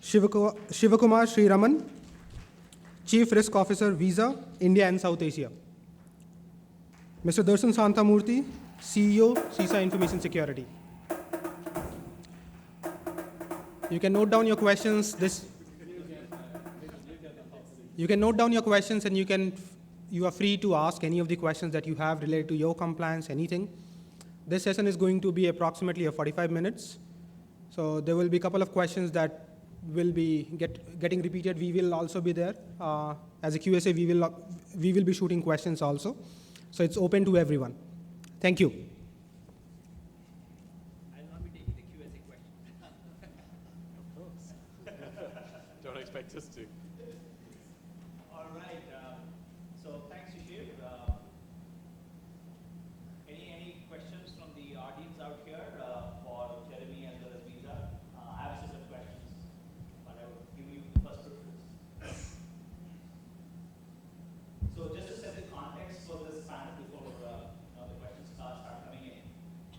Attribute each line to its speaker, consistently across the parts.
Speaker 1: Shivakumar Sriraman, Chief Risk Officer, Visa, India and South Asia. Mr. Dharshan Shanthamurthy, CEO, SISA Information Security. You can note down your questions. You can note down your questions, and you are free to ask any of the questions that you have related to your compliance, anything. This session is going to be approximately 45 minutes. So there will be a couple of questions that will be getting repeated. We will also be there. As a QSA, we will be shooting questions also. So it's open to everyone. Thank you.
Speaker 2: I'll not be taking the QSA question.
Speaker 3: Of course. Don't expect us to.
Speaker 2: All right. So thanks, Shiv. Any questions from the audience out here for Jeremy as well as Visa? I have a set of questions, but I will give you the first preference. So just to set the context for this panel before the questions start coming in,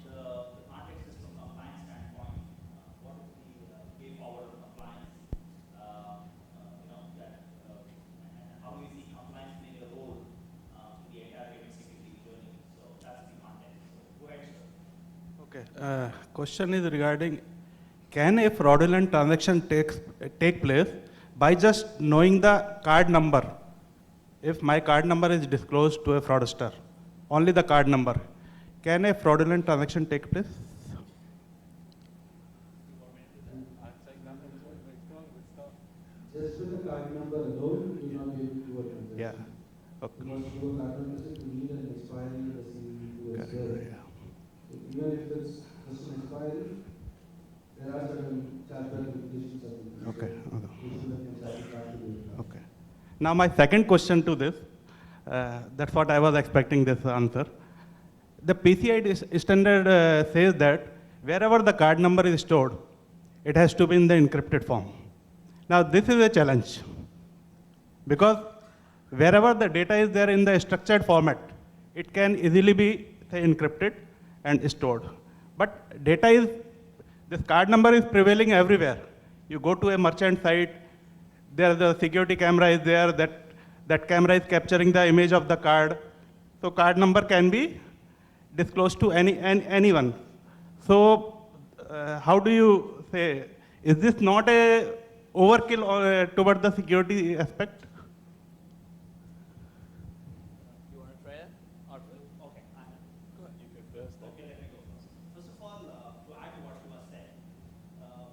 Speaker 2: the context is from a compliance standpoint. What is the way forward of compliance? And how do we see compliance playing a role in the entire payment security journey? So that's the context. So go ahead, sir.
Speaker 4: Okay. Question is regarding, can a fraudulent transaction take place by just knowing the card number? If my card number is disclosed to a fraudster, only the card number, can a fraudulent transaction take place?
Speaker 5: Just with the card number alone, you will not be able to do a transaction.
Speaker 4: Yeah. Okay.
Speaker 5: Because for card number, you need an expiry receipt to as well.
Speaker 4: Yeah.
Speaker 5: So even if it's just an expiry, there are certain chargeback implications of it.
Speaker 4: Okay.
Speaker 5: So
Speaker 4: Okay. Now my second question to this, that's what I was expecting this answer. The PCI standard says that wherever the card number is stored, it has to be in the encrypted form. Now this is a challenge, because wherever the data is there in the structured format, it can easily be, say, encrypted and stored. But this card number is prevailing everywhere. You go to a merchant site, the security camera is there, that camera is capturing the image of the card. So card number can be disclosed to anyone. So how do you say, is this not a overkill toward the security aspect?
Speaker 2: You want to try it? Okay.
Speaker 3: Go ahead. You go first.
Speaker 2: Okay, let me go first. First of all, to add to what Shiva said,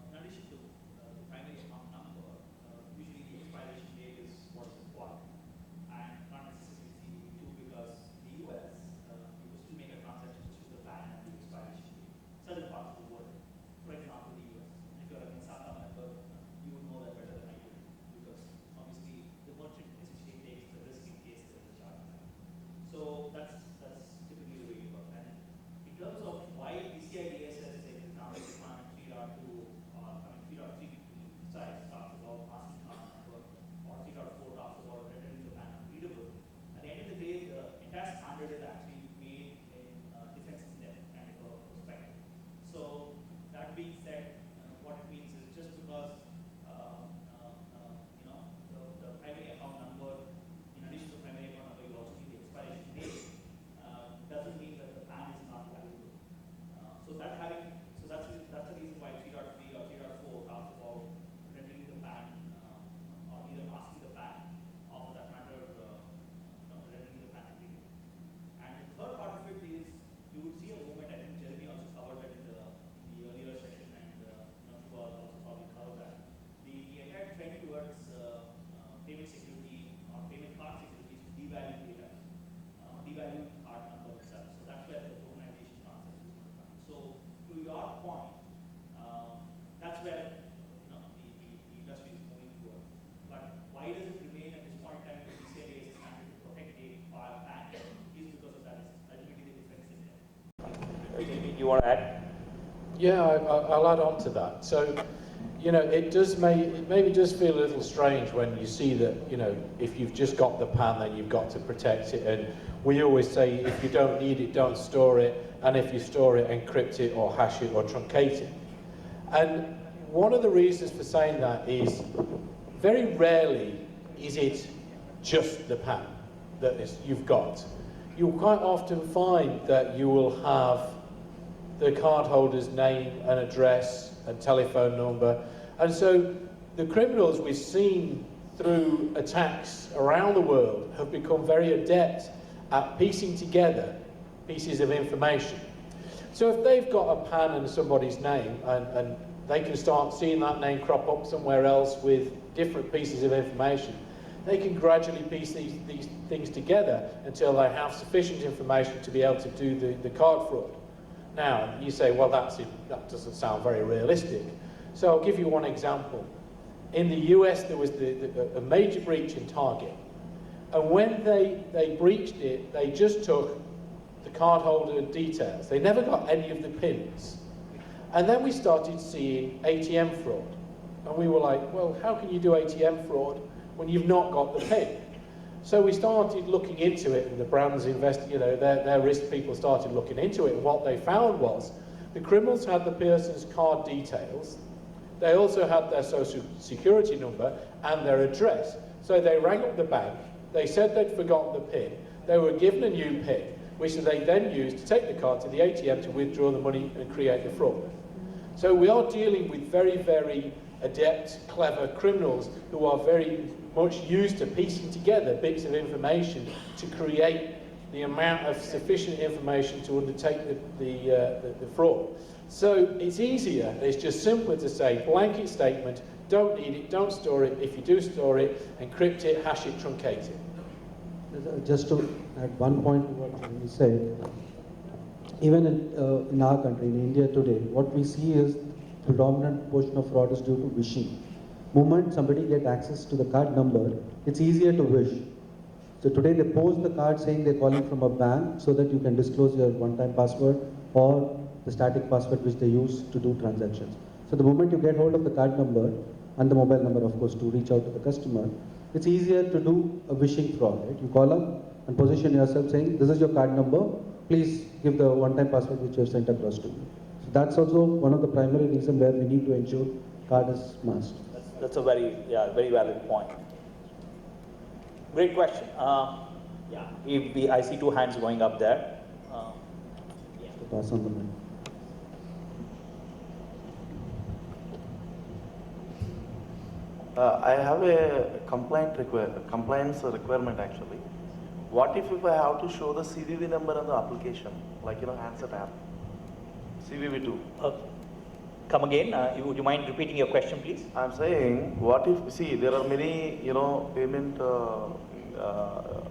Speaker 2: in addition to the primary account number, usually the expiration date is what's required. And not necessarily CDP2, because the US, you will still make a transaction to the PAN and the expiration date. Certain parts of the world, for example, the US. If you're a SISA member, you would know that better than I do, because obviously the merchant essentially takes the risk in case there is a chargeback. So that's typically the way you work. And in terms of why PCI DSS is a now requirement 3.2 or 3.3 size talks about masking card number, or 3.4 talks about rendering the PAN unreadable. At the end of the day, the entire standard is actually made in defense in depth kind of a perspective. So that being said, what it means is just because the primary account number, in addition to primary account number, you also need the expiration date, doesn't mean that the PAN is not valuable. So that's the reason why 3.3 or 3.4 talks about rendering the PAN or either masking the PAN, or for that matter, rendering the PAN unreadable. And the third part of it is you would see a movement. I think Jeremy also covered that in the earlier session, and Shiva also probably covered that. The entire trend towards payment security or payment card security is to devalue data, devalue card number itself. So that's where the tokenization concept is going to come. So to your point, that's where the industry is moving towards. But why does it remain at this point in time the PCI is standard to protect a PAN? Is because of that is ultimately the difference in there.
Speaker 3: You want to add?
Speaker 6: Yeah, I'll add on to that. So, it does maybe does feel a little strange when you see that, if you've just got the PAN, then you've got to protect it. And we always say, if you don't need it, don't store it. And if you store it, encrypt it or hash it or truncate it. And one of the reasons for saying that is very rarely is it just the PAN that you've got. You'll quite often find that you will have the cardholder's name and address and telephone number. And so the criminals we've seen through attacks around the world have become very adept at piecing together pieces of information. So if they've got a PAN and somebody's name, and they can start seeing that name crop up somewhere else with different pieces of information, they can gradually piece these things together until they have sufficient information to be able to do the card fraud. Now, you say, well, that doesn't sound very realistic. So I'll give you one example. In the US, there was a major breach in Target. And when they breached it, they just took the cardholder details. They never got any of the PINs. And then we started seeing ATM fraud. And we were like, well, how can you do ATM fraud when you've not got the PIN? So we started looking into it, and the brands their risk people started looking into it, and what they found was the criminals had the person's card details, they also had their social security number and their address. So they rang up the bank, they said they'd forgotten the PIN, they were given a new PIN, which they then used to take the card to the ATM to withdraw the money and create the fraud. So we are dealing with very, very adept, clever criminals who are very much used to piecing together bits of information to create the amount of sufficient information to undertake the fraud. So it's easier, it's just simpler to say blanket statement, don't need it, don't store it. If you do store it, encrypt it, hash it, truncate it.
Speaker 5: Just to add one point to what you said, even in our country, in India today, what we see is predominant portion of fraud is due to wishing. Moment somebody gets access to the card number, it's easier to wish. So today they post the card saying they're calling from a bank so that you can disclose your one-time password or the static password which they use to do transactions. So the moment you get hold of the card number and the mobile number, of course, to reach out to the customer, it's easier to do a wishing fraud, right? You call up and position yourself saying, this is your card number, please give the one-time password which you have sent across to me. So that's also one of the primary reasons where we need to ensure card is masked.
Speaker 2: That's a very valid point. Great question. I see two hands going up there.
Speaker 5: To pass on the mic.
Speaker 7: I have a compliance requirement actually. What if I have to show the CVV number on the application, like handset app, CVV2?
Speaker 2: Come again. Would you mind repeating your question, please?
Speaker 7: I'm saying, what if, see, there are many, payment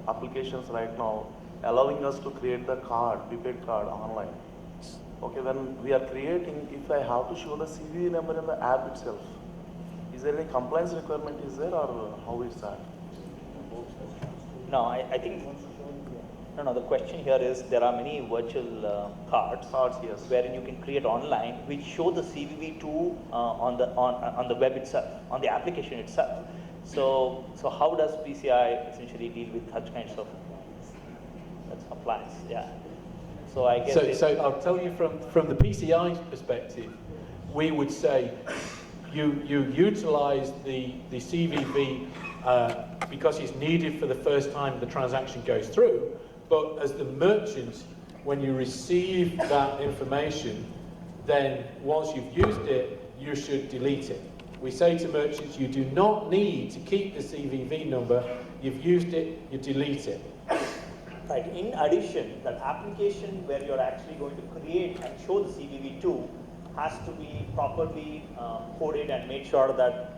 Speaker 7: applications right now allowing us to create the card, prepaid card online. Okay, when we are creating, if I have to show the CVV number in the app itself, is there any compliance requirement is there, or how is that?
Speaker 2: No, I think, no, the question here is there are many virtual cards,
Speaker 7: Yes.
Speaker 2: wherein you can create online which show the CVV2 on the web itself, on the application itself. So how does PCI essentially deal with such kinds of compliance? Yeah. So I guess.
Speaker 6: So I'll tell you from the PCI perspective, we would say you utilize the CVV because it's needed for the first time the transaction goes through. But as the merchant, when you receive that information, then once you've used it, you should delete it. We say to merchants, you do not need to keep the CVV number. You've used it, you delete it.
Speaker 2: Right. In addition, that application where you're actually going to create and show the CVV2 has to be properly coded and make sure that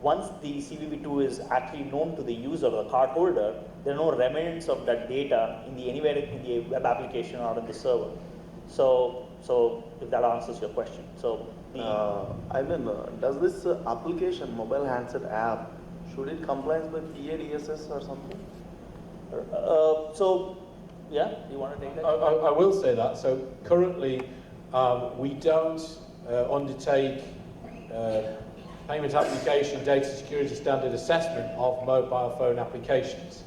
Speaker 2: once the CVV2 is actually known to the user or the cardholder, there are no remnants of that data anywhere in the web application or in the server. So if that answers your question. So
Speaker 7: does this application, mobile handset app, should it comply with EADSS or something?
Speaker 2: Yeah, you want to take that?
Speaker 6: I will say that. So currently, we don't undertake payment application data security standard assessment of mobile phone applications.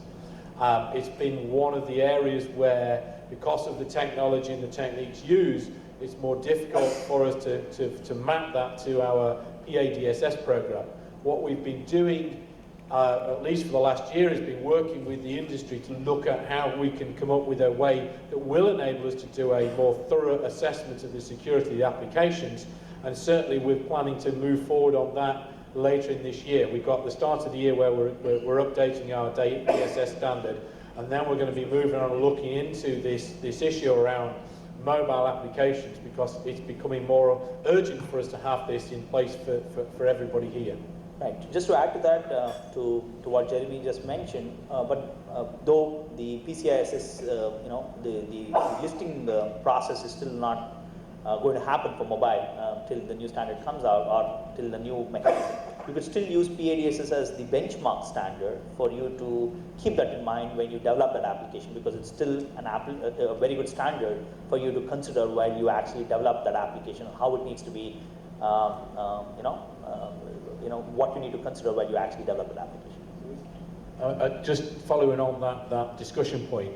Speaker 6: It's been one of the areas where, because of the technology and the techniques used, it's more difficult for us to map that to our EADSS program. What we've been doing, at least for the last year, has been working with the industry to look at how we can come up with a way that will enable us to do a more thorough assessment of the security of the applications. And certainly we're planning to move forward on that later in this year. We've got the start of the year where we're updating our DSS standard, and then we're going to be moving on and looking into this issue around mobile applications, because it's becoming more urgent for us to have this in place for everybody here.
Speaker 2: Right. Just to add to that, to what Jeremy just mentioned, though the PCI SSC, the listing process is still not going to happen for mobile till the new standard comes out or till the new mechanism. You could still use PADSS as the benchmark standard for you to keep that in mind when you develop that application, because it's still a very good standard for you to consider while you actually develop that application, how it needs to be, what you need to consider while you actually develop an application.
Speaker 6: Just following on that discussion point,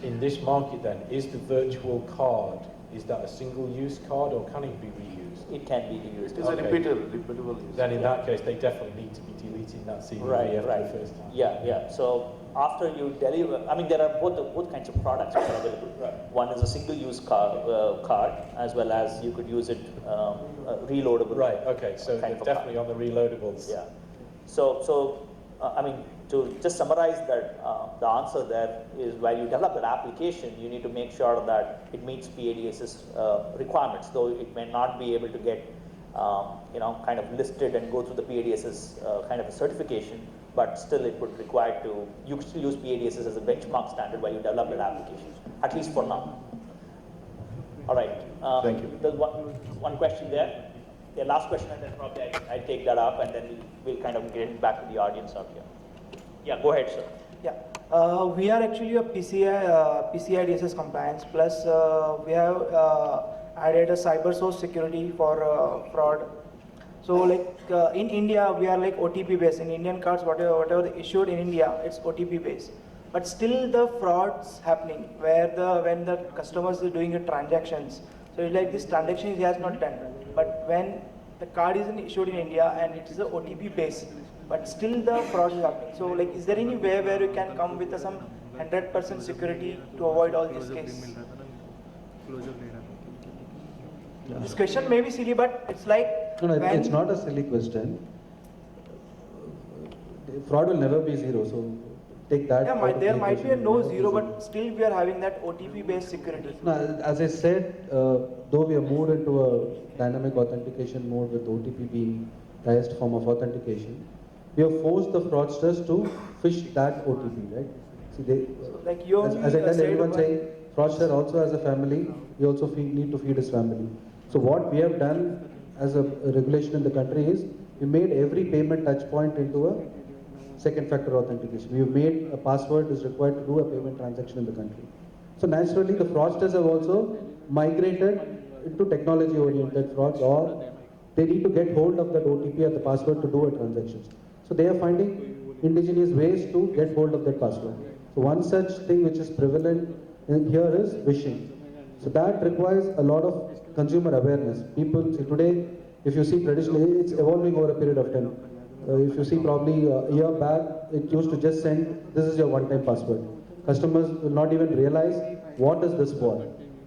Speaker 6: in this market then, is the virtual card, is that a single-use card or can it be reused?
Speaker 2: It can be reused.
Speaker 7: It is a repeatable use.
Speaker 6: Then in that case, they definitely need to be deleting that CVV after the first time.
Speaker 2: Yeah. So after you deliver, I mean, there are both kinds of products which are available.
Speaker 6: Right.
Speaker 2: One is a single-use card, as well as you could use it reloadable.
Speaker 6: Right. Okay. So they're definitely on the reloadables.
Speaker 2: Yeah. So I mean, to just summarize that, the answer there is while you develop that application, you need to make sure that it meets PADSS requirements, though it may not be able to get, kind of listed and go through the PADSS kind of a certification, but still it would require you could still use PADSS as a benchmark standard while you develop that application, at least for now. All right.
Speaker 7: Thank you.
Speaker 2: There's one question there. The last question, and then probably I take that up, and then we'll kind of get back to the audience out here. Yeah, go ahead, sir.
Speaker 8: Yeah, we are actually a PCI DSS compliance, plus we have added a cyber source security for fraud. So like in India, we are like OTP based. In Indian cards, whatever issued in India, it's OTP based. But still the frauds happening where when the customers are doing the transactions. So it's like this transaction he has not done. But when the card is issued in India and it is a OTP based, but still the fraud is happening. So like, is there any way where you can come with some 100% security to avoid all these cases? This question may be silly, but it's like...
Speaker 5: No, it's not a silly question. Fraud will never be zero, so take that.
Speaker 8: Yeah, there might be a no zero, but still we are having that OTP based security.
Speaker 5: No, as I said, though we have moved into a dynamic authentication mode with OTP being the highest form of authentication, we have forced the fraudsters to phish that OTP, right? See,
Speaker 8: so like you
Speaker 5: as I tell everyone saying, fraudster also has a family, he also need to feed his family. So what we have done as a regulation in the country is, we made every payment touch point into a second factor authentication. We have made a password is required to do a payment transaction in the country. So naturally the fraudsters have also migrated into technology oriented frauds, or they need to get hold of that OTP or the password to do a transaction. So they are finding indigenous ways to get hold of that password. So one such thing which is prevalent here is phishing. So that requires a lot of consumer awareness. People see today, if you see traditionally, it's evolving over a period of time. If you see probably a year back, it used to just send, this is your one-time password. Customers will not even realize what is this for.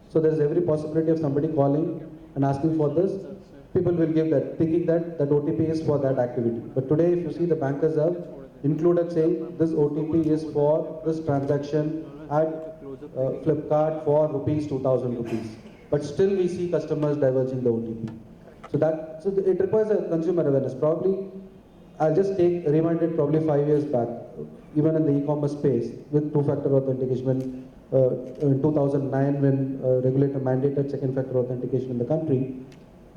Speaker 5: So there is every possibility of somebody calling and asking for this. People will give that, thinking that that OTP is for that activity. But today, if you see, the bankers have included saying this OTP is for this transaction at Flipkart for ₹2,000. But still we see customers diverging the OTP. So it requires a consumer awareness. Probably, I'll just rewind it probably 5 years back, even in the e-commerce space with two-factor authentication. In 2009, when regulator mandated second-factor authentication in the country,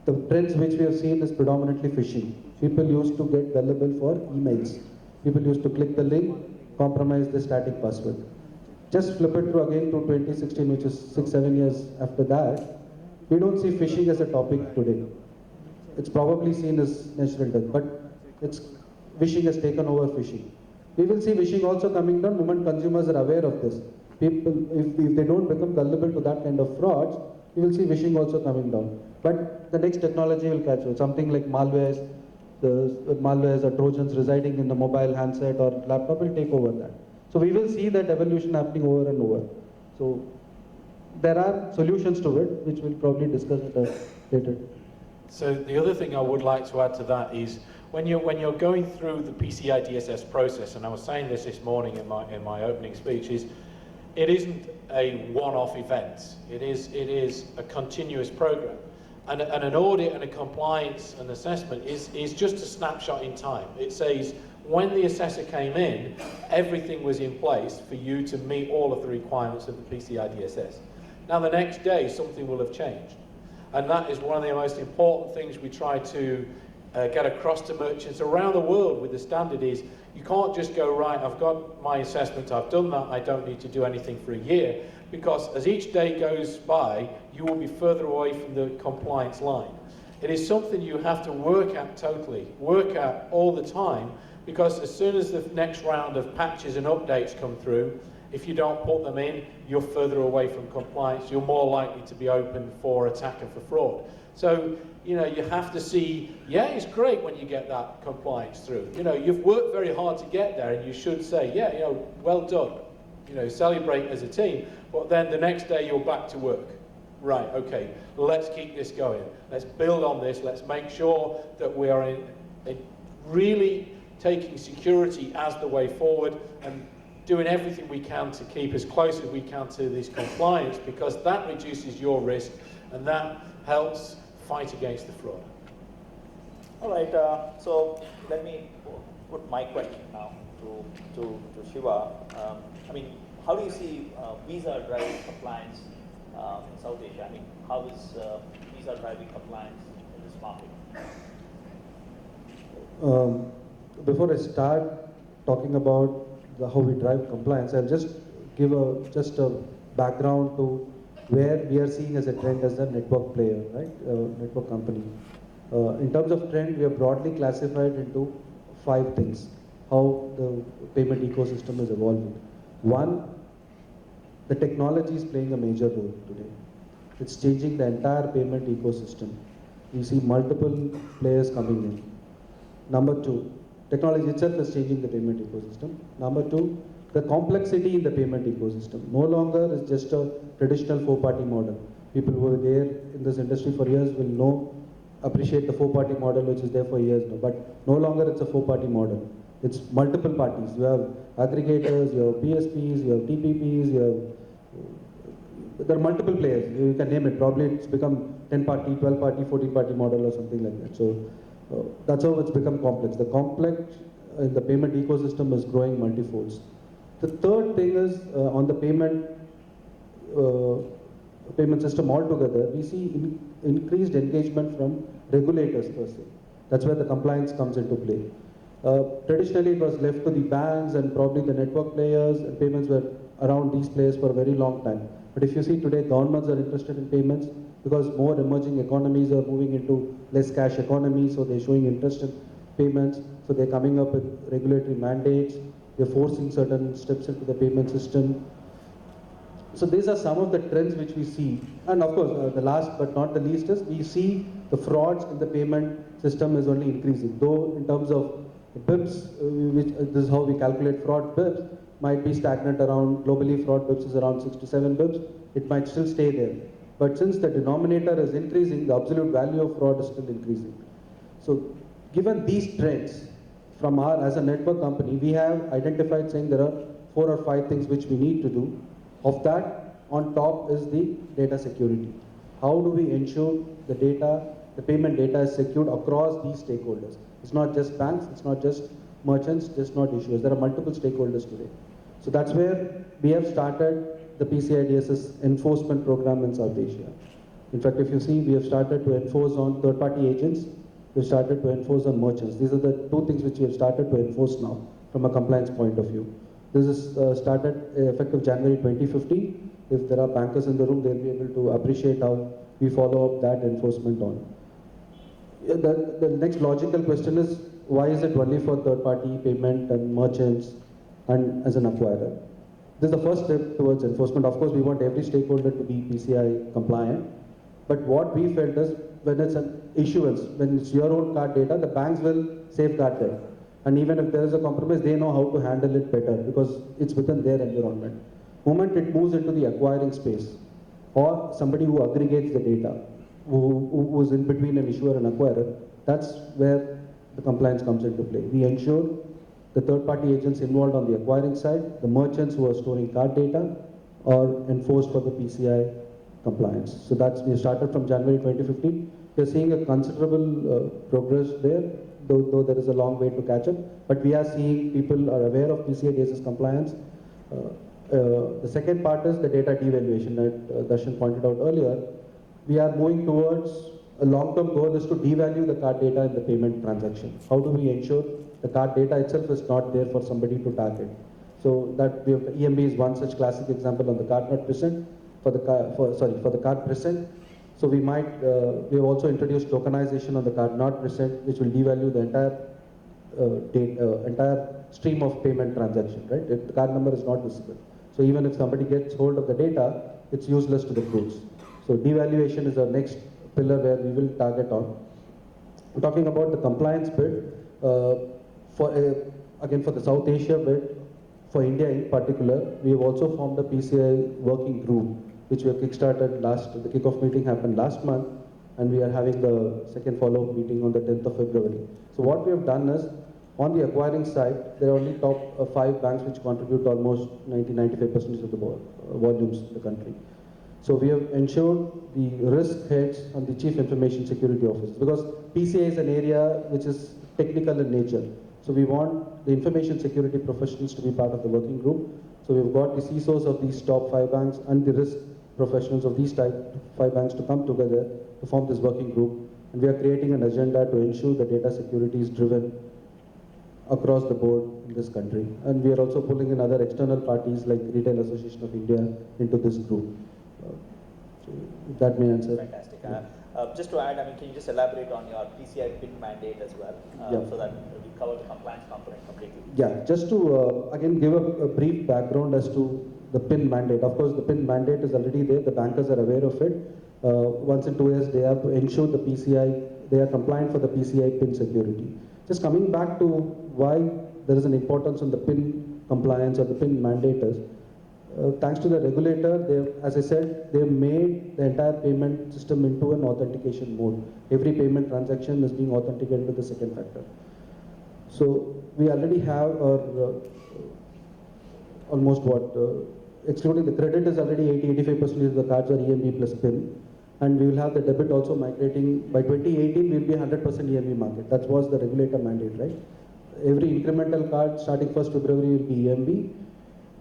Speaker 5: the trends which we have seen is predominantly phishing. People used to get gullible for emails. People used to click the link, compromise the static password. Just flip it through again to 2016, which is 6-7 years after that. We don't see phishing as a topic today. It's probably seen as natural death, but phishing has taken over phishing. We will see phishing also coming down the moment consumers are aware of this. People, if they don't become gullible to that kind of frauds, you will see phishing also coming down. But the next technology will catch up. Something like malwares, the malwares or Trojans residing in the mobile handset or laptop will take over that. So we will see that evolution happening over and over. So there are solutions to it, which we'll probably discuss later.
Speaker 6: So the other thing I would like to add to that is when you're going through the PCI DSS process, and I was saying this morning in my opening speech, is it isn't a one-off event. It is a continuous program, and an audit and a compliance and assessment is just a snapshot in time. It says when the assessor came in, everything was in place for you to meet all of the requirements of the PCI DSS. Now the next day something will have changed. And that is one of the most important things we try to get across to merchants around the world with the standard is you can't just go, right, I've got my assessment, I've done that, I don't need to do anything for a year, because as each day goes by, you will be further away from the compliance line. It is something you have to work at totally, work at all the time, because as soon as the next round of patches and updates come through, if you don't put them in, you're further away from compliance, you're more likely to be open for attack and for fraud. So, you have to see, yeah, it's great when you get that compliance through. You've worked very hard to get there, and you should say, yeah, well done. Celebrate as a team. But then the next day you're back to work. Right, okay, let's keep this going. Let's build on this. Let's make sure that we are in really taking security as the way forward and doing everything we can to keep as close as we can to this compliance, because that reduces your risk and that helps fight against the fraud.
Speaker 2: All right, so let me put my question now to Shiva. How do you see visa driving compliance in South Asia? How is visa driving compliance in this market?
Speaker 5: Before I start talking about how we drive compliance, I'll just give a background to where we are seeing as a trend as a network player, right? Network company. In terms of trend, we are broadly classified into 5 things, how the payment ecosystem is evolving. 1, the technology is playing a major role today. It's changing the entire payment ecosystem. We see multiple players coming in. Number 2, technology itself is changing the payment ecosystem. Number 2, the complexity in the payment ecosystem. No longer is just a traditional 4-party model. People who are there in this industry for years will appreciate the 4-party model, which is there for years now. But no longer it's a 4-party model. It's multiple parties. You have aggregators, you have PSPs, you have TPPs, there are multiple players. You can name it. Probably it's become 10-party, 12-party, 14-party model or something like that. So that's how it's become complex. The complex in the payment ecosystem is growing multifolds. The third thing is on the payment system altogether, we see increased engagement from regulators per se. That's where the compliance comes into play. Traditionally, it was left to the banks and probably the network players, and payments were around these players for a very long time. But if you see today, governments are interested in payments because more emerging economies are moving into less cash economy, so they're showing interest in payments. So they're coming up with regulatory mandates. They're forcing certain steps into the payment system. So these are some of the trends which we see. And of course, the last but not the least is we see the frauds in the payment system is only increasing. Though in terms of BIPs, this is how we calculate fraud BIPs, might be stagnant around, globally fraud BIPs is around 6 to 7 BIPs, it might still stay there. But since the denominator is increasing, the absolute value of fraud is still increasing. So given these trends, from as a network company, we have identified saying there are 4 or 5 things which we need to do. Of that, on top is the data security. How do we ensure the payment data is secured across these stakeholders? It's not just banks, it's not just merchants, just not issuers. There are multiple stakeholders today. So that's where we have started the PCI DSS enforcement program in South Asia. In fact, if you see, we have started to enforce on third-party agents. We've started to enforce on merchants. These are the 2 things which we have started to enforce now from a compliance point of view. This is started effective January 2015. If there are bankers in the room, they'll be able to appreciate how we follow up that enforcement on. The next logical question is, why is it only for third-party payment and merchants and as an acquirer? This is the first step towards enforcement. Of course, we want every stakeholder to be PCI compliant, But what we felt is when it's an issuance, when it's your own card data, the banks will safeguard them. And even if there is a compromise, they know how to handle it better because it's within their environment. Moment it moves into the acquiring space, or somebody who aggregates the data, who is in between an issuer and acquirer, that's where the compliance comes into play. We ensure the third-party agents involved on the acquiring side, the merchants who are storing card data, are enforced for the PCI compliance. So that's, we started from January 2015. We're seeing a considerable progress there, though there is a long way to catch up. But we are seeing people are aware of PCI DSS compliance. The second part is the data devaluation that Dharshan pointed out earlier. We are moving towards a long-term goal is to devalue the card data in the payment transaction. How do we ensure the card data itself is not there for somebody to target? So that we have, EMB is one such classic example on the card not present, for the card present. So we might, we have also introduced tokenization on the card not present, which will devalue the entire stream of payment transaction, right? If the card number is not visible. So even if somebody gets hold of the data, it's useless to the groups. So devaluation is our next pillar where we will target on. Talking about the compliance bit, again for the South Asia bit, for India in particular, we have also formed a PCI working group, which we have kickstarted the kickoff meeting happened last month, and we are having the second follow-up meeting on the 10th of February. So what we have done is, on the acquiring side, there are only top 5 banks which contribute almost 90-95% of the volumes in the country. So we have ensured the risk heads and the chief information security officers, because PCI is an area which is technical in nature. So we want the information security professionals to be part of the working group. So we've got the CISOs of these top 5 banks and the risk professionals of these type 5 banks to come together to form this working group. And we are creating an agenda to ensure the data security is driven across the board in this country. And we are also pulling in other external parties like Retail Association of India into this group. So if that may answer.
Speaker 2: Fantastic. Just to add, I mean, can you just elaborate on your PCI PIN mandate as well, so that we cover the compliance component completely? Yeah,
Speaker 5: just to again give a brief background as to the PIN mandate. Of course, the PIN mandate is already there. The bankers are aware of it. Once in 2 years, they have to ensure the PCI, they are compliant for the PCI PIN security. Just coming back to why there is an importance on the PIN compliance or the PIN mandate is, thanks to the regulator, as I said, they've made the entire payment system into an authentication mode. Every payment transaction is being authenticated with the second factor. So we already have our almost excluding the credit is already 80-85% of the cards are EMB plus PIN. And we will have the debit also migrating. By 2018, we will be 100% EMB market. That was the regulator mandate, right? Every incremental card starting 1st February will be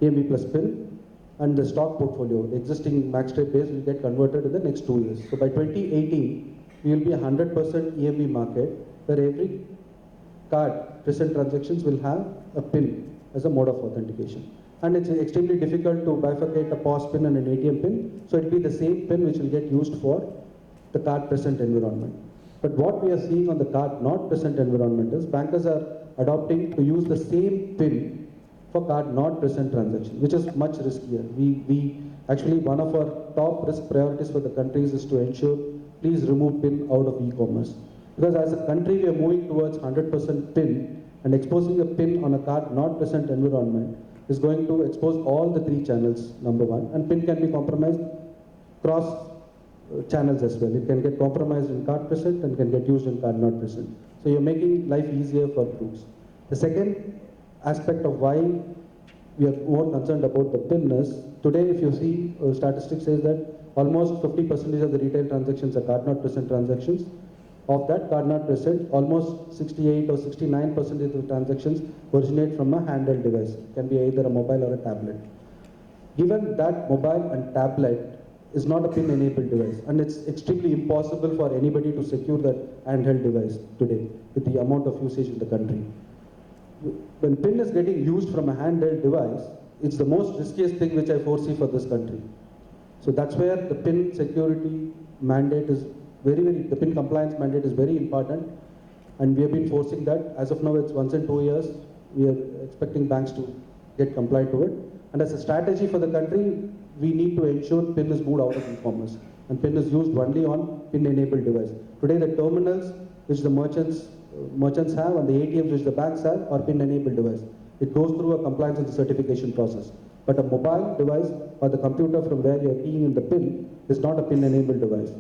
Speaker 5: EMB plus PIN. And the stock portfolio, the existing max trade base will get converted in the next 2 years. So by 2018, we will be 100% EMB market, where every card present transactions will have a PIN as a mode of authentication. And it's extremely difficult to bifurcate a POS PIN and an ATM PIN, so it will be the same PIN which will get used for the card present environment. But what we are seeing on the card not present environment is bankers are adopting to use the same PIN for card not present transaction, which is much riskier. We actually, one of our top risk priorities for the countries is to ensure, please remove PIN out of e-commerce. Because as a country, we are moving towards 100% PIN, and exposing a PIN on a card not present environment is going to expose all the 3 channels, number 1. And PIN can be compromised cross channels as well. It can get compromised in card present and can get used in card not present. So you're making life easier for groups. The second aspect of why we are more concerned about the PIN is, today if you see, statistics says that almost 50% of the retail transactions are card not present transactions. Of that card not present, almost 68 or 69% of the transactions originate from a handheld device. It can be either a mobile or a tablet. Given that mobile and tablet is not a PIN-enabled device, and it's extremely impossible for anybody to secure that handheld device today with the amount of usage in the country. When PIN is getting used from a handheld device, it's the most riskiest thing which I foresee for this country. So that's where the PIN security mandate is the PIN compliance mandate is very important, and we have been forcing that. As of now, it's once in 2 years. We are expecting banks to get compliant to it. And as a strategy for the country, we need to ensure PIN is moved out of e-commerce, and PIN is used only on PIN-enabled device. Today, the terminals which the merchants have and the ATMs which the banks have are PIN-enabled device. It goes through a compliance and certification process. But a mobile device or the computer from where you are keying in the PIN is not a PIN-enabled device.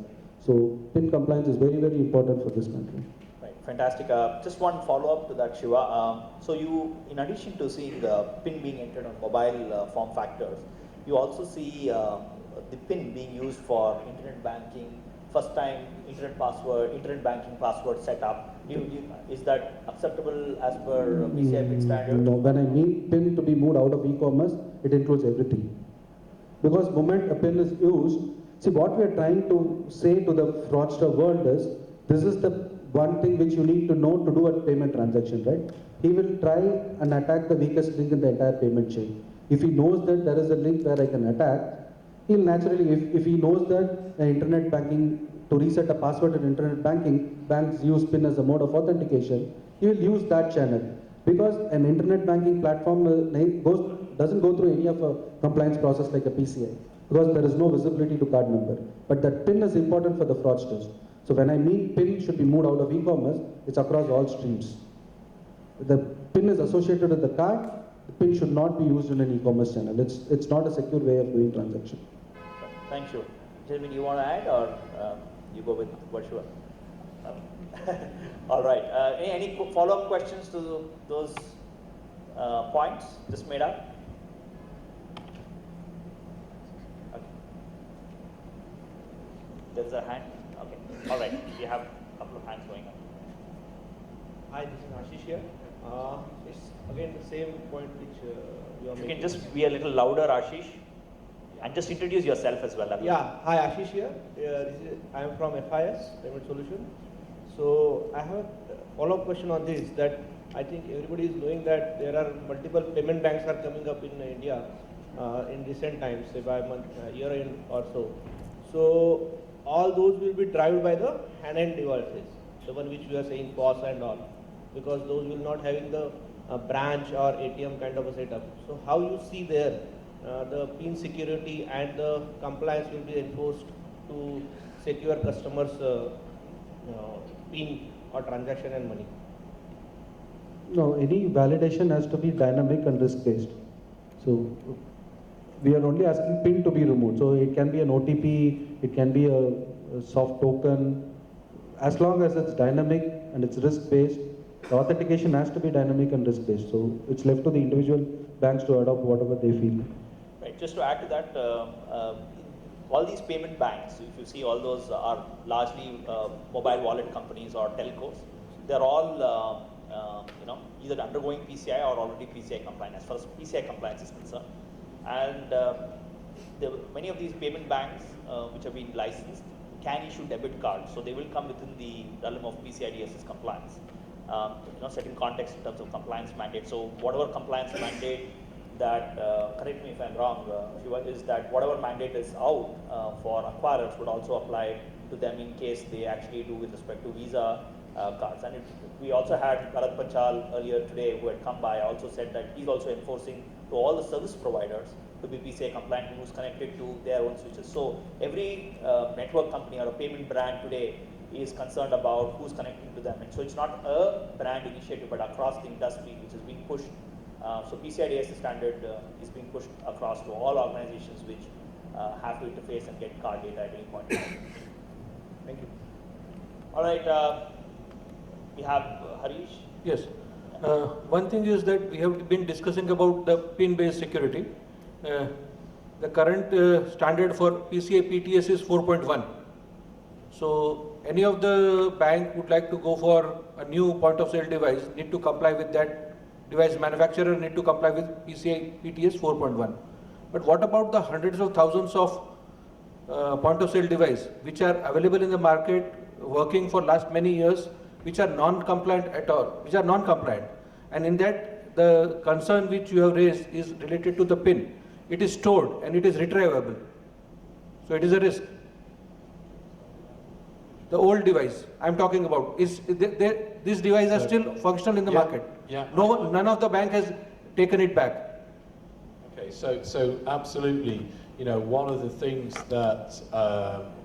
Speaker 5: So PIN compliance is very, very important for this country.
Speaker 2: Right, fantastic. Just one follow-up to that, Shiva. So you, in addition to seeing the PIN being entered on mobile form factors, you also see the PIN being used for internet banking, first time internet banking password setup. Is that acceptable as per PCI PIN standard?
Speaker 5: No, when I mean PIN to be moved out of e-commerce, it includes everything. Because the moment a PIN is used, see what we are trying to say to the fraudster world is, this is the one thing which you need to know to do a payment transaction, right? He will try and attack the weakest link in the entire payment chain. If he knows that there is a link where I can attack, he'll naturally, if he knows that internet banking, to reset a password in internet banking, banks use PIN as a mode of authentication, he will use that channel. Because an internet banking platform doesn't go through any of a compliance process like a PCI, because there is no visibility to card number. But that PIN is important for the fraudsters. So when I mean PIN should be moved out of e-commerce, it's across all streams. The PIN is associated with the card, the PIN should not be used in an e-commerce channel. It's not a secure way of doing transaction.
Speaker 2: Thank you. Gentlemen, you want to add or you go with what you are? All right. Any follow-up questions to those points just made up? Okay. There's a hand. Okay. All right. We have a couple of hands going up.
Speaker 3: Hi, this is Ashish here. It's again the same point which you are
Speaker 2: You
Speaker 3: making.
Speaker 2: can just be a little louder, Ashish, and just introduce yourself as well.
Speaker 3: Yeah, hi Ashish here. I am from FIS, Payment Solution. So I have a follow-up question on this, that I think everybody is knowing that there are multiple payment banks are coming up in India in recent times, say by month, year end or so. So all those will be driven by the hand-end devices, the one which we are saying POS and all, because those will not having the branch or ATM kind of a setup. So how you see there the PIN security and the compliance will be enforced to secure customers' PIN or transaction and money?
Speaker 5: No, any validation has to be dynamic and risk-based. So we are only asking PIN to be removed. So it can be an OTP, it can be a soft token. As long as it's dynamic and it's risk-based, the authentication has to be dynamic and risk-based. So it's left to the individual banks to adopt whatever they feel.
Speaker 2: Right. Just to add to that, all these payment banks, if you see all those are largely mobile wallet companies or telcos. They're all either undergoing PCI or already PCI compliant as far as PCI compliance is concerned. And many of these payment banks which have been licensed can issue debit cards, so they will come within the realm of PCI DSS compliance. Setting context in terms of compliance mandate. So whatever compliance mandate that, correct me if I'm wrong, is that whatever mandate is out for acquirers would also apply to them in case they actually do with respect to Visa cards. And we also had Bharat Panchal earlier today who had come by, also said that he's also enforcing to all the service providers to be PCI compliant who's connected to their own switches. So every network company or a payment brand today is concerned about who's connecting to them. And so it's not a brand initiative, but across the industry which is being pushed. So PCI DSS standard is being pushed across to all organizations which have to interface and get card data at any point in time.
Speaker 3: Thank you.
Speaker 2: All right, we have Harish.
Speaker 9: Yes. One thing is that we have been discussing about the PIN-based security. The current standard for PCI PTS is 4.1. So any of the bank would like to go for a new point of sale device, need to comply with that device manufacturer, need to comply with PCI PTS 4.1. But what about the hundreds of thousands of point of sale device which are available in the market, working for last many years, which are non-compliant at all, which are non-compliant? And in that, the concern which you have raised is related to the PIN. It is stored and it is retrievable. So it is a risk. The old device I'm talking about, this device is still functional in the market.
Speaker 6: Yeah.
Speaker 9: None of the bank has taken it back.
Speaker 6: Okay, so absolutely, you know, one of the things that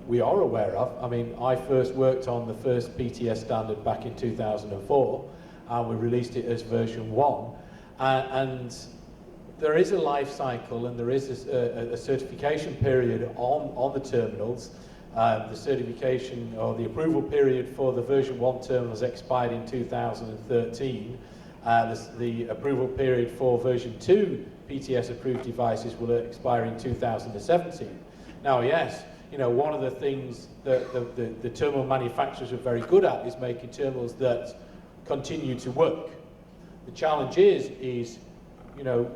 Speaker 6: we are aware of, I mean, I first worked on the first PTS standard back in 2004, and we released it as version 1, and there is a life cycle and there is a certification period on the terminals. The certification or the approval period for the version 1 terminals expired in 2013. The approval period for version 2 PTS approved devices will expire in 2017. Now, yes, you know, one of the things that the terminal manufacturers are very good at is making terminals that continue to work. The challenge is, you know,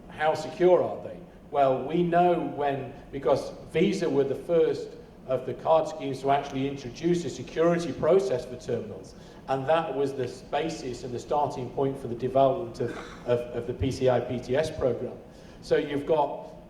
Speaker 6: how secure are they? Well, we know because Visa were the first of the card schemes to actually introduce a security process for terminals, and that was the basis and the starting point for the development of the PCI PTS program. So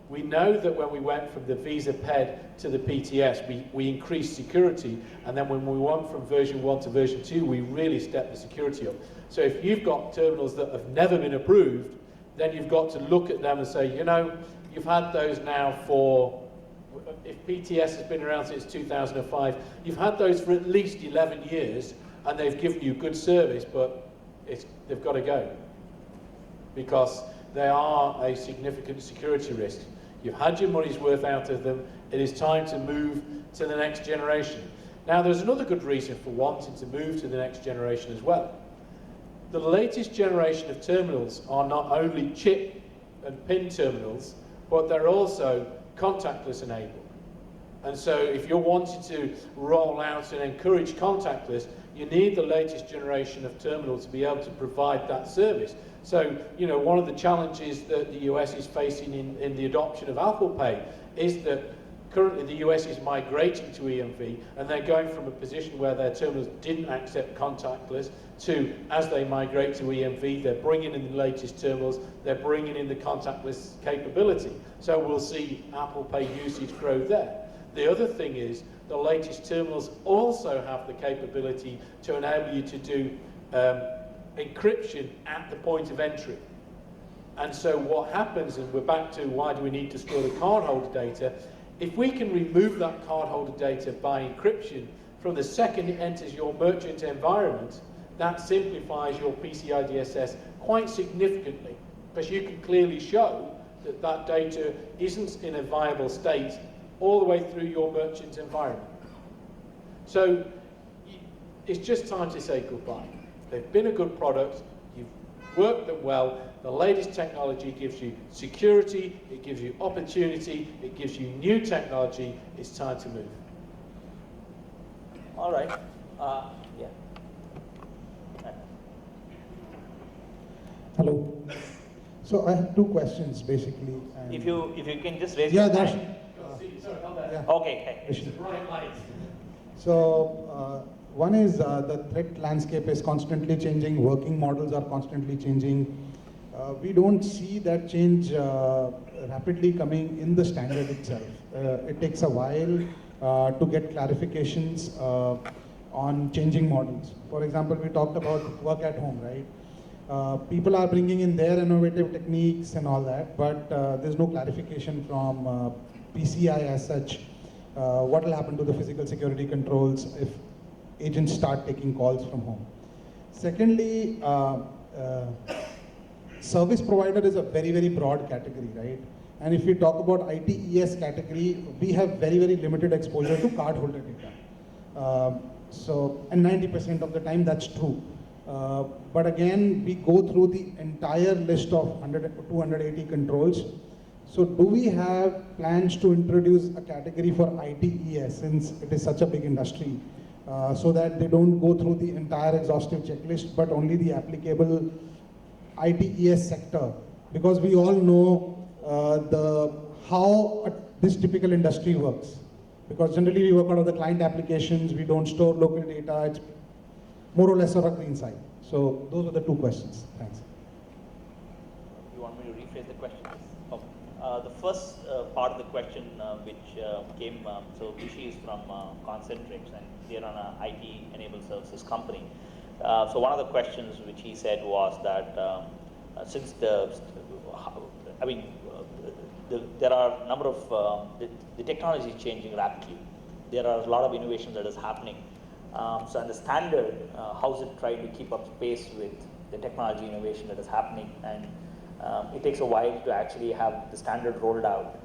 Speaker 6: we know that when we went from the Visa PED to the PTS, we increased security, and then when we went from version 1 to version 2, we really stepped the security up. So if you've got terminals that have never been approved, then you've got to look at them and say, you know, you've had those now for, if PTS has been around since 2005, you've had those for at least 11 years, and they've given you good service, but they've got to go, because they are a significant security risk. You've had your money's worth out of them. It is time to move to the next generation. Now, there's another good reason for wanting to move to the next generation as well. The latest generation of terminals are not only chip and PIN terminals, but they're also contactless enabled. And so if you're wanting to roll out and encourage contactless, you need the latest generation of terminals to be able to provide that service. So, you know, one of the challenges that the US is facing in the adoption of Apple Pay is that currently the US is migrating to EMV, and they're going from a position where their terminals didn't accept contactless to, as they migrate to EMV, they're bringing in the latest terminals, they're bringing in the contactless capability. So we'll see Apple Pay usage grow there. The other thing is the latest terminals also have the capability to enable you to do encryption at the point of entry. And so what happens, and we're back to why do we need to store the cardholder data, if we can remove that cardholder data by encryption from the second it enters your merchant environment, that simplifies your PCI DSS quite significantly, because you can clearly show that that data isn't in a viable state all the way through your merchant environment. So it's just time to say goodbye. They've been a good product, you've worked them well, the latest technology gives you security, it gives you opportunity, it gives you new technology, it's time to move.
Speaker 2: All right. Yeah.
Speaker 10: Hello. So I have two questions basically.
Speaker 2: If you can just raise
Speaker 10: Yeah,
Speaker 2: your
Speaker 10: Dharshan.
Speaker 2: hand.
Speaker 10: Yeah.
Speaker 2: Okay.
Speaker 10: So one is the threat landscape is constantly changing, working models are constantly changing. We don't see that change rapidly coming in the standard itself. It takes a while to get clarifications on changing models. For example, we talked about work at home, right? People are bringing in their innovative techniques and all that, but there's no clarification from PCI as such. What will happen to the physical security controls if agents start taking calls from home? Secondly, service provider is a very, very broad category, right? And if we talk about ITES category, we have very, very limited exposure to cardholder data. And 90% of the time that's true. But again, we go through the entire list of 280 controls. So do we have plans to introduce a category for ITES, since it is such a big industry, so that they don't go through the entire exhaustive checklist, but only the applicable ITES sector? Because we all know how this typical industry works. Because generally we work out of the client applications, we don't store local data, it's more or less on a clean side. So those are the two questions. Thanks.
Speaker 2: You want me to rephrase the question? The first part of the question which came, so Rishi is from Concentrix, and they're on an IT-enabled services company. So one of the questions which he said was that since there are a number of, the technology is changing rapidly. There are a lot of innovation that is happening. So, and the standard, how's it trying to keep up pace with the technology innovation that is happening? And it takes a while to actually have the standard rolled out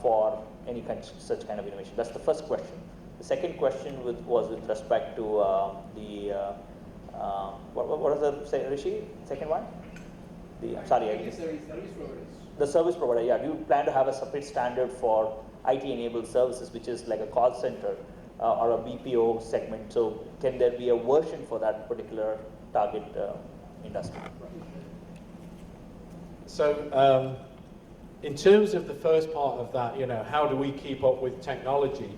Speaker 2: for any such kind of innovation. That's the first question. The second question was with respect to what was the, say, Rishi, second one? I'm sorry. The service provider, yeah. Do you plan to have a separate standard for IT-enabled services, which is like a call center or a BPO segment? So can there be a version for that particular target industry?
Speaker 6: So in terms of the first part of that, how do we keep up with technology?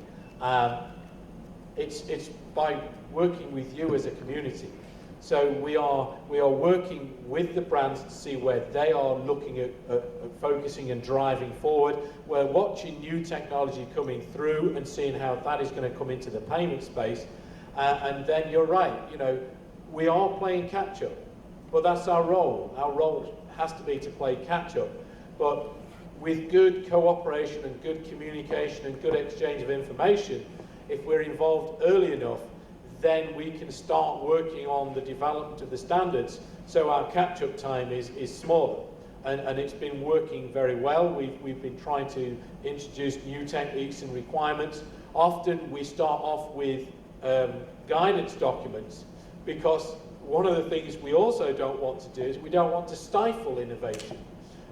Speaker 6: It's by working with you as a community. So we are working with the brands to see where they are looking at focusing and driving forward. We're watching new technology coming through and seeing how that is going to come into the payment space. And then you're right, we are playing catch up, but that's our role. Our role has to be to play catch up. But with good cooperation and good communication and good exchange of information, if we're involved early enough, then we can start working on the development of the standards so our catch-up time is smaller. And it's been working very well. We've been trying to introduce new techniques and requirements. Often we start off with guidance documents, because one of the things we also don't want to do is we don't want to stifle innovation.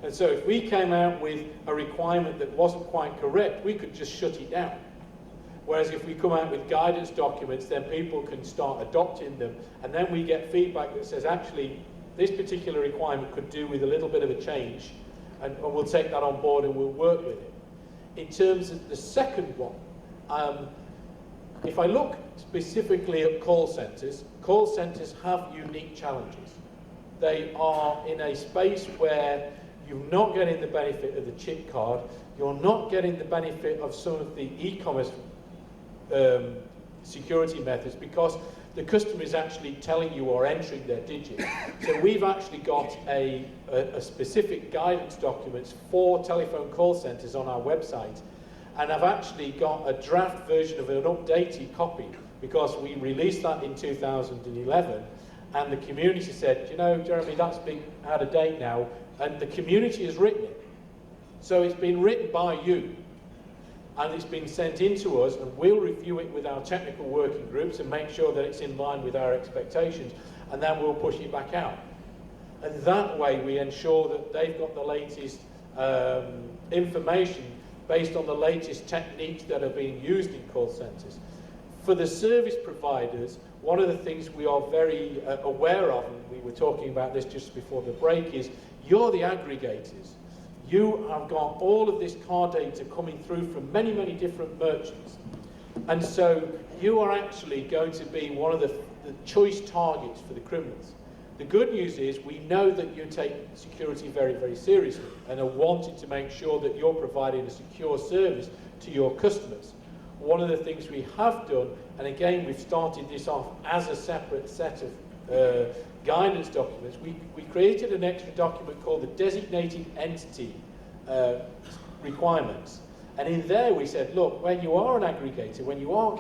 Speaker 6: And so if we came out with a requirement that wasn't quite correct, we could just shut it down. Whereas if we come out with guidance documents, then people can start adopting them, and then we get feedback that says, actually, this particular requirement could do with a little bit of a change, and we'll take that on board and we'll work with it. In terms of the second one, if I look specifically at call centres have unique challenges. They are in a space where you're not getting the benefit of the chip card, you're not getting the benefit of some of the e-commerce security methods, because the customer is actually telling you or entering their digit. So we've actually got a specific guidance documents for telephone call centres on our website, and I've actually got a draft version of an updated copy, because we released that in 2011, and the community said, Jeremy, that's been out of date now, and the community has written it. So it's been written by you, and it's been sent in to us, and we'll review it with our technical working groups and make sure that it's in line with our expectations, and then we'll push it back out. And that way we ensure that they've got the latest information based on the latest techniques that are being used in call centres. For the service providers, one of the things we are very aware of, and we were talking about this just before the break, is you're the aggregators. You have got all of this card data coming through from many, many different merchants. And so you are actually going to be one of the choice targets for the criminals. The good news is we know that you take security very, very seriously and are wanting to make sure that you're providing a secure service to your customers. One of the things we have done, and again we've started this off as a separate set of guidance documents, we created an extra document called the Designating Entity requirements. And in there we said, look, when you are an aggregator, when you are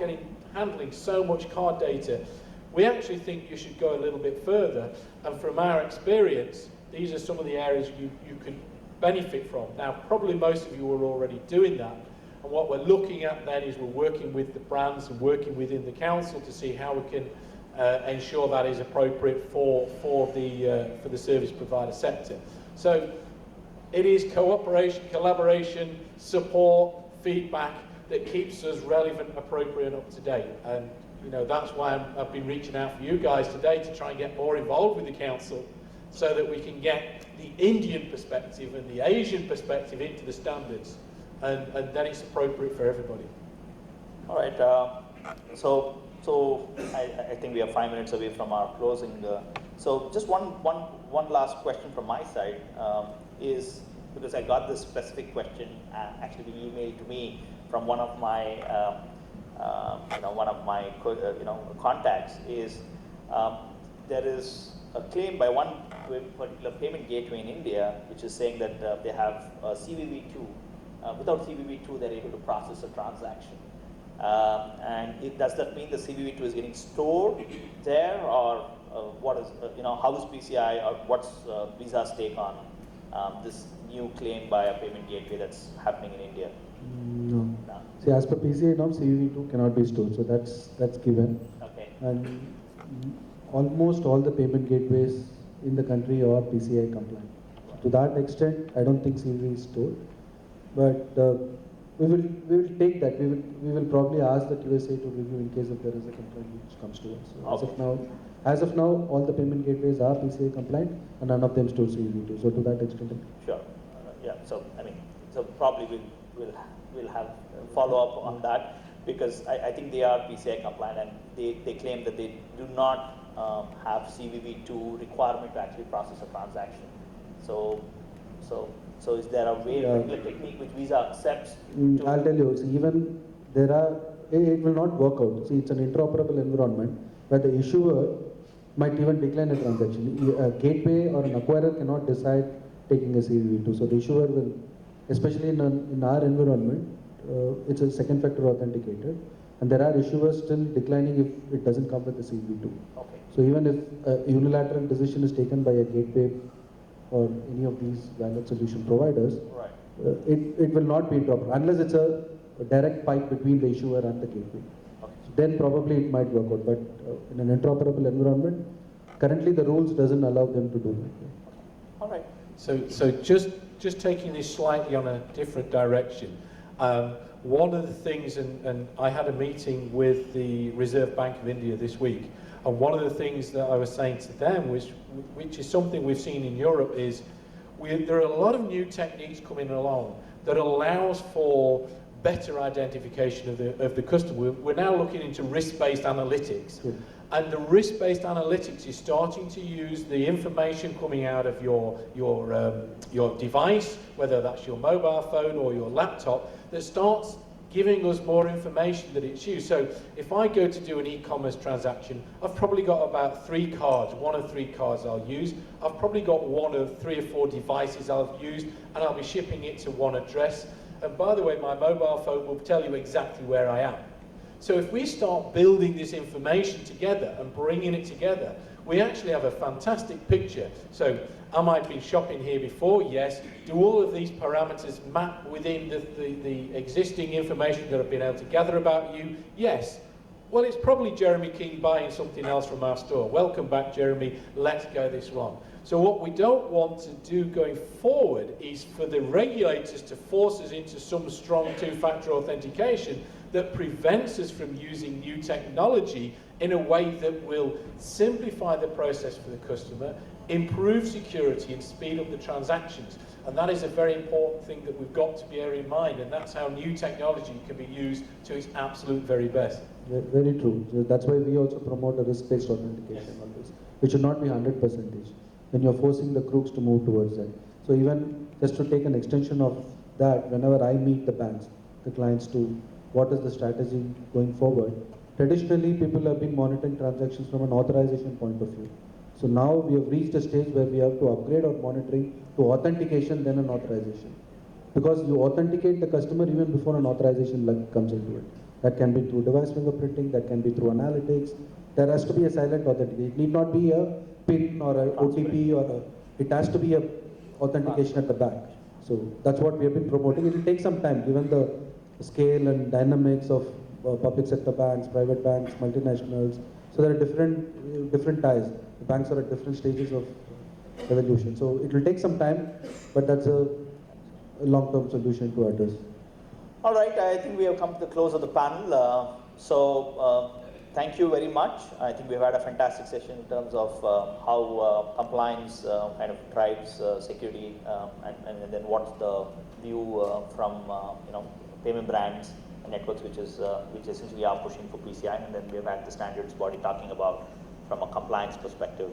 Speaker 6: handling so much card data, we actually think you should go a little bit further. And from our experience, these are some of the areas you can benefit from. Now, probably most of you are already doing that. And what we're looking at then is we're working with the brands and working within the council to see how we can ensure that is appropriate for the service provider sector. So it is cooperation, collaboration, support, feedback that keeps us relevant, appropriate, and up to date. And that's why I've been reaching out for you guys today to try and get more involved with the council, so that we can get the Indian perspective and the Asian perspective into the standards, and then it's appropriate for everybody.
Speaker 2: All right. So I think we are 5 minutes away from our closing. So just one last question from my side is, because I got this specific question actually emailed to me from one of my contacts, is there is a claim by one particular payment gateway in India, which is saying that they have CVV2. Without CVV2, they're able to process a transaction. Does that mean the CVV2 is getting stored there, or what is, how is PCI, or what's Visa's take on this new claim by a payment gateway that's happening in India?
Speaker 5: No. See, as per PCI norm, CVV2 cannot be stored, so that's given.
Speaker 2: Okay.
Speaker 5: And almost all the payment gateways in the country are PCI compliant. To that extent, I don't think CVV is stored, but we will take that. We will probably ask the QSA to review in case if there is a complaint which comes to us. So as of now, all the payment gateways are PCI compliant, and none of them store CVV2. So to that extent.
Speaker 2: Sure. Yeah. So probably we'll have follow up on that, because I think they are PCI compliant, and they claim that they do not have CVV2 requirement to actually process a transaction. So is there a way, particular technique which Visa accepts?
Speaker 5: I'll tell you. See, even it will not work out. See, it's an interoperable environment where the issuer might even decline a transaction. A gateway or an acquirer cannot decide taking a CVV2. So the issuer will, especially in our environment, it's a second factor authenticated, and there are issuers still declining if it doesn't come with the CVV2.
Speaker 2: Okay.
Speaker 5: So even if a unilateral decision is taken by a gateway or any of these wallet solution providers,
Speaker 2: right,
Speaker 5: it will not be interoperable unless it's a direct pipe between the issuer and the gateway.
Speaker 2: Okay.
Speaker 5: So then probably it might work out, but in an interoperable environment, currently the rules doesn't allow them to do that.
Speaker 2: All right.
Speaker 6: So just taking this slightly on a different direction, one of the things, and I had a meeting with the Reserve Bank of India this week, and one of the things that I was saying to them, which is something we've seen in Europe, is there are a lot of new techniques coming along that allows for better identification of the customer. We're now looking into risk-based analytics.
Speaker 5: Yeah.
Speaker 6: And the risk-based analytics is starting to use the information coming out of your device, whether that's your mobile phone or your laptop, that starts giving us more information that it's used. So if I go to do an e-commerce transaction, I've probably got about 3 cards, 1 of 3 cards I'll use. I've probably got 1 of 3 or 4 devices I'll use, and I'll be shipping it to 1 address. And by the way, my mobile phone will tell you exactly where I am. So if we start building this information together and bringing it together, we actually have a fantastic picture. So am I been shopping here before? Yes. Do all of these parameters map within the existing information that I've been able to gather about you? Yes. Well, it's probably Jeremy King buying something else from our store. Welcome back, Jeremy. Let's go this one. So what we don't want to do going forward is for the regulators to force us into some strong 2-factor authentication that prevents us from using new technology in a way that will simplify the process for the customer, improve security and speed up the transactions. And that is a very important thing that we've got to bear in mind, and that's how new technology can be used to its absolute very best.
Speaker 5: Very true. So that's why we also promote a risk-based authentication on this, which should not be 100% when you're forcing the crooks to move towards that. So even just to take an extension of that, whenever I meet the banks, the clients to what is the strategy going forward, traditionally people have been monitoring transactions from an authorization point of view. So now we have reached a stage where we have to upgrade our monitoring to authentication then an authorization. Because you authenticate the customer even before an authorization comes into it. That can be through device fingerprinting, that can be through analytics. There has to be a silent authentication. It need not be a PIN or an OTP it has to be a authentication at the back. So that's what we have been promoting. It will take some time given the scale and dynamics of public sector banks, private banks, multinationals. So there are different ties. The banks are at different stages of evolution. So it will take some time, but that's a long-term solution to address.
Speaker 2: All right, I think we have come to the close of the panel. Thank you very much. I think we've had a fantastic session in terms of how compliance kind of drives security, and then what's the view from payment brands and networks, which essentially are pushing for PCI, and then we've had the standards body talking about from a compliance perspective,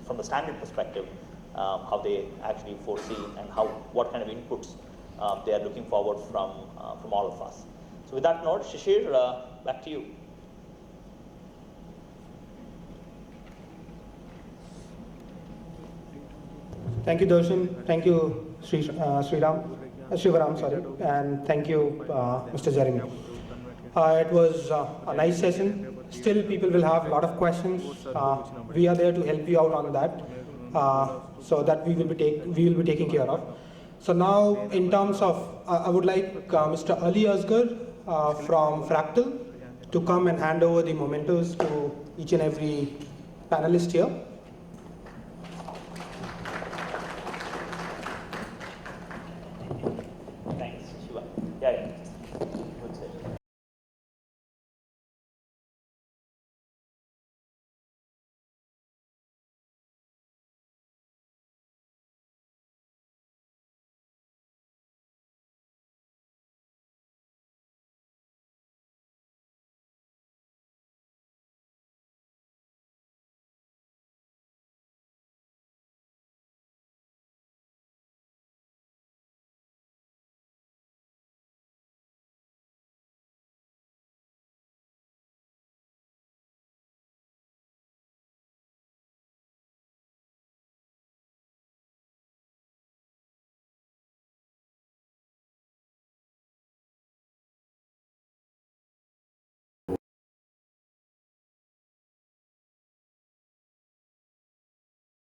Speaker 2: from the standard perspective, how they actually foresee and what kind of inputs they are looking forward from all of us. So with that note, Shishir, back to you.
Speaker 1: Thank you, Dharshan. Thank you, Shivaram, sorry, and thank you, Mr. Jeremy. It was a nice session. Still, people will have a lot of questions. We are there to help you out on that, so that we will be taking care of. So now, in terms of, I would like Mr. Ali Asgar from Fractal to come and hand over the mementos to each and every panelist here.